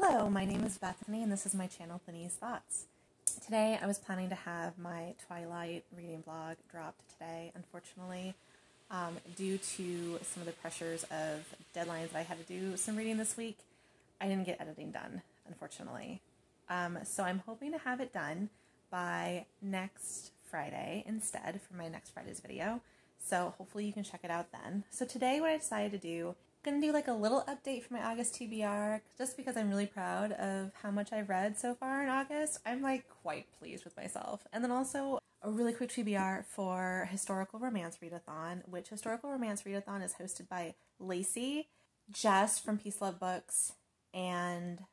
Hello, my name is Bethany and this is my channel, Thany's Thoughts. Today I was planning to have my Twilight reading vlog dropped today. Unfortunately, due to some of the pressures of deadlines that I had to do some reading this week, I didn't get editing done, unfortunately. So I'm hoping to have it done by next Friday instead for my next Friday's video. So hopefully you can check it out then. So today what I decided to do, I'm going to do like a little update for my August TBR just because I'm really proud of how much I've read so far in August. I'm like quite pleased with myself. And then also a really quick TBR for Historical Romance Readathon, which Historical Romance Readathon is hosted by Lacey, Jess from Peace Love Books, and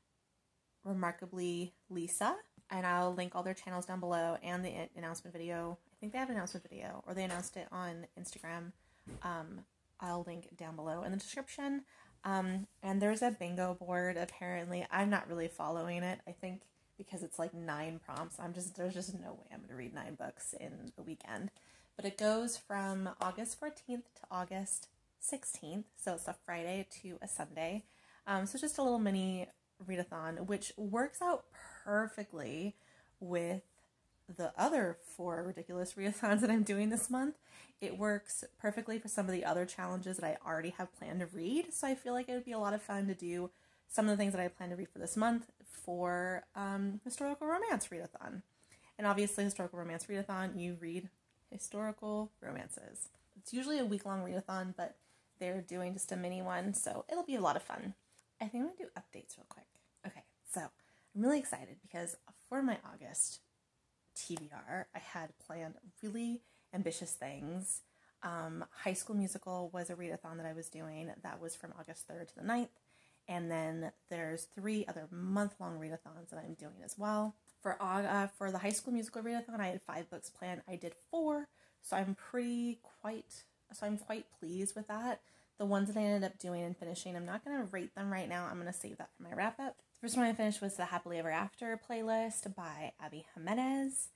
remarkably Lisa. And I'll link all their channels down below and the announcement video. I think they have an announcement video, or they announced it on Instagram. I'll link down below in the description. And there's a bingo board, apparently. I'm not really following it. I think because it's like 9 prompts, there's just no way I'm going to read 9 books in a weekend. But it goes from August 14th to August 16th. So it's a Friday to a Sunday. So just a little mini readathon, which works out perfectly with the other 4 ridiculous readathons that I'm doing this month. It works perfectly for some of the other challenges that I already have planned to read, so I feel like it would be a lot of fun to do some of the things that I plan to read for this month for Historical Romance Readathon. And obviously, Historical Romance Readathon, you read historical romances. It's usually a week-long readathon, but they're doing just a mini one, so it'll be a lot of fun. I think I'm going to do updates real quick. Okay, so I'm really excited because for my August TBR, I had planned really ambitious things. High School Musical was a readathon that I was doing. That was from August 3rd to the 9th. And then there's 3 other month-long readathons that I'm doing as well. For the High School Musical readathon, I had 5 books planned. I did 4, so I'm quite pleased with that. The ones that I ended up doing and finishing, I'm not going to rate them right now. I'm going to save that for my wrap-up. The first one I finished was the Happily Ever After playlist by Abby Jimenez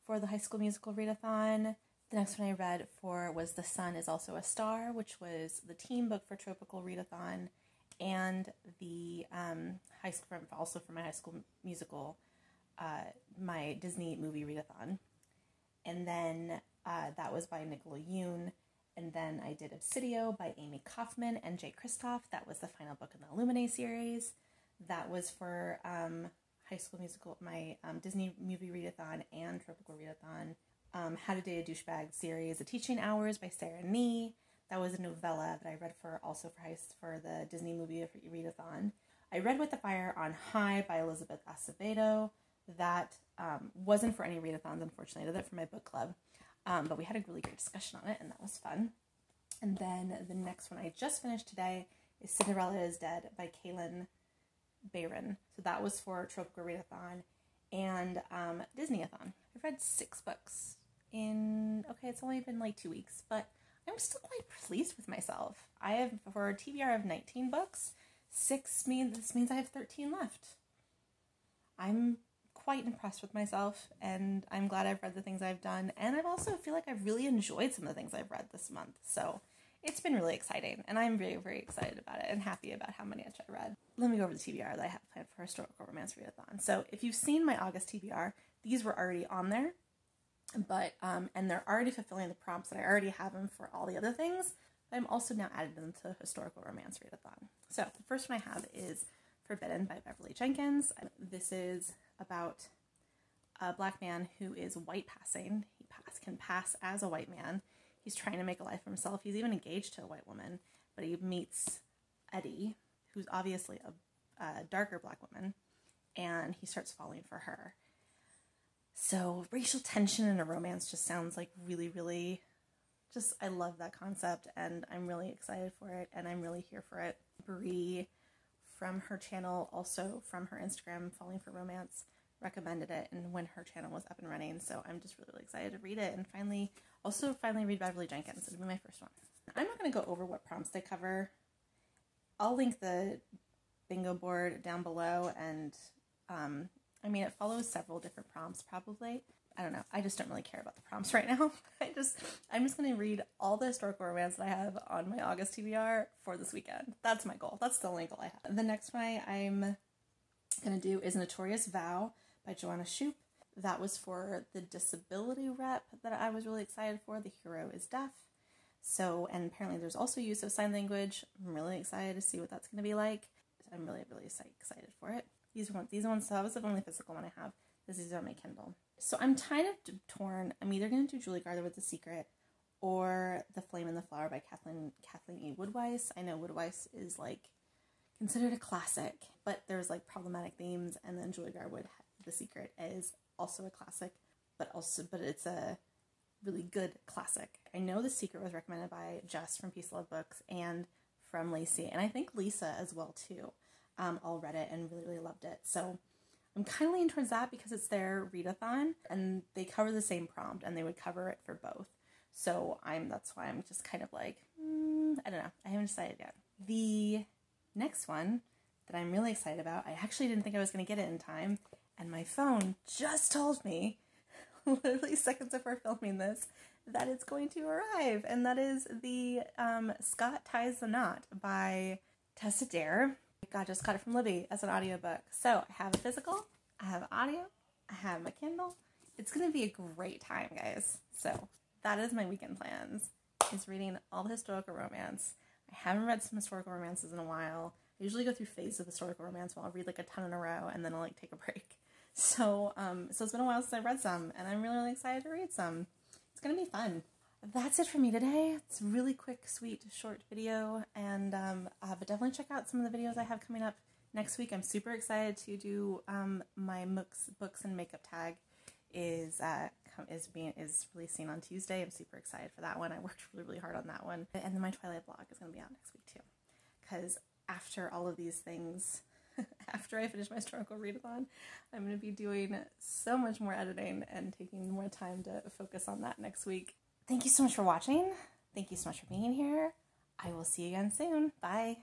for the High School Musical readathon. The next one I read was The Sun Is Also a Star, which was the team book for Tropical Readathon, and the also for my High School Musical, my Disney movie readathon. And then that was by Nicola Yoon. And then I did Obsidio by Amy Kaufman and Jay Kristoff. That was the final book in the Illuminae series. That was for High School Musical, my Disney movie readathon and Tropical readathon. How to Date a Douchebag series, The Teaching Hours by Sarah Nee. That was a novella that I read for the Disney movie readathon. I read With the Fire on High by Elizabeth Acevedo. That wasn't for any readathons, unfortunately. I did that for my book club. But we had a really great discussion on it, and that was fun. And then the next one I just finished today is Cinderella is Dead by Kaylin Bayron. So that was for Tropical Readathon and Disneyathon. I've read 6 books it's only been like 2 weeks, but I'm still quite pleased with myself. I have, for a TBR of 19 books, this means I have 13 left. I'm quite impressed with myself, and I'm glad I've read the things I've done, and I also feel like I've really enjoyed some of the things I've read this month, so it's been really exciting, and I'm very, very excited about it and happy about how many I read. Let me go over the TBR that I have planned for Historical Romance Readathon. So if you've seen my August TBR, these were already on there, but and they're already fulfilling the prompts that I already have them for all the other things, but I'm also now added them to Historical Romance Readathon. So the first one I have is Forbidden by Beverly Jenkins. This is about a black man who is white passing. He can pass as a white man. He's trying to make a life for himself. He's even engaged to a white woman, but he meets Eddie, who's obviously a darker black woman, and he starts falling for her. So racial tension in a romance just sounds like really, really, I love that concept, and I'm really excited for it, and I'm really here for it. Brie from her channel, also from her Instagram, Falling for Romance, recommended it, and when her channel was up and running, so I'm just really, really excited to read it, and finally read Beverly Jenkins. It'll be my first one. I'm not going to go over what prompts they cover. I'll link the bingo board down below, and I mean, it follows several different prompts, probably. I don't know. I just don't really care about the prompts right now. I'm just going to read all the historical romance that I have on my August TBR for this weekend. That's my goal. That's the only goal I have. The next one I'm going to do is Notorious Vow by Joanna Shoup. That was for the disability rep that I was really excited for. The hero is deaf. So, and apparently there's also use of sign language. I'm really excited to see what that's going to be like. I'm really, really excited for it. These ones, so that was the only physical one I have. This is on my Kindle. So I'm kind of torn. I'm either going to do Julie Garland with The Secret or The Flame and the Flower by Kathleen E. Woodwise. I know Woodwise is like considered a classic, but there's like problematic themes, and then Julie Garland, The Secret, is also a classic, but it's a really good classic. I know The Secret was recommended by Jess from Peace Love Books and from Lacey, and I think Lisa as well too. All read it and really, really loved it. So I'm kind of leaning towards that because it's their readathon and they cover the same prompt and they would cover it for both. So that's why I'm just kind of like, I don't know. I haven't decided yet. The next one that I'm really excited about, I actually didn't think I was going to get it in time, and my phone just told me, literally seconds before filming this, that it's going to arrive, and that is the Scott Ties the Knot by Tessa Dare. I just got it from Libby as an audiobook. So I have a physical, I have audio, I have my Kindle. It's going to be a great time, guys. So that is my weekend plans, is reading all the historical romance. I haven't read some historical romances in a while. I usually go through phases of historical romance where I'll read like a ton in a row and then I'll like take a break. So it's been a while since I've read some, and I'm really, really excited to read some. It's going to be fun. That's it for me today. It's a really quick, sweet, short video, and but definitely check out some of the videos I have coming up next week. I'm super excited to do my books and makeup tag is releasing on Tuesday. I'm super excited for that one. I worked really, really hard on that one, and then my Twilight blog is going to be out next week too, because after all of these things, after I finish my historical readathon, I'm going to be doing so much more editing and taking more time to focus on that next week. Thank you so much for watching. Thank you so much for being here. I will see you again soon. Bye.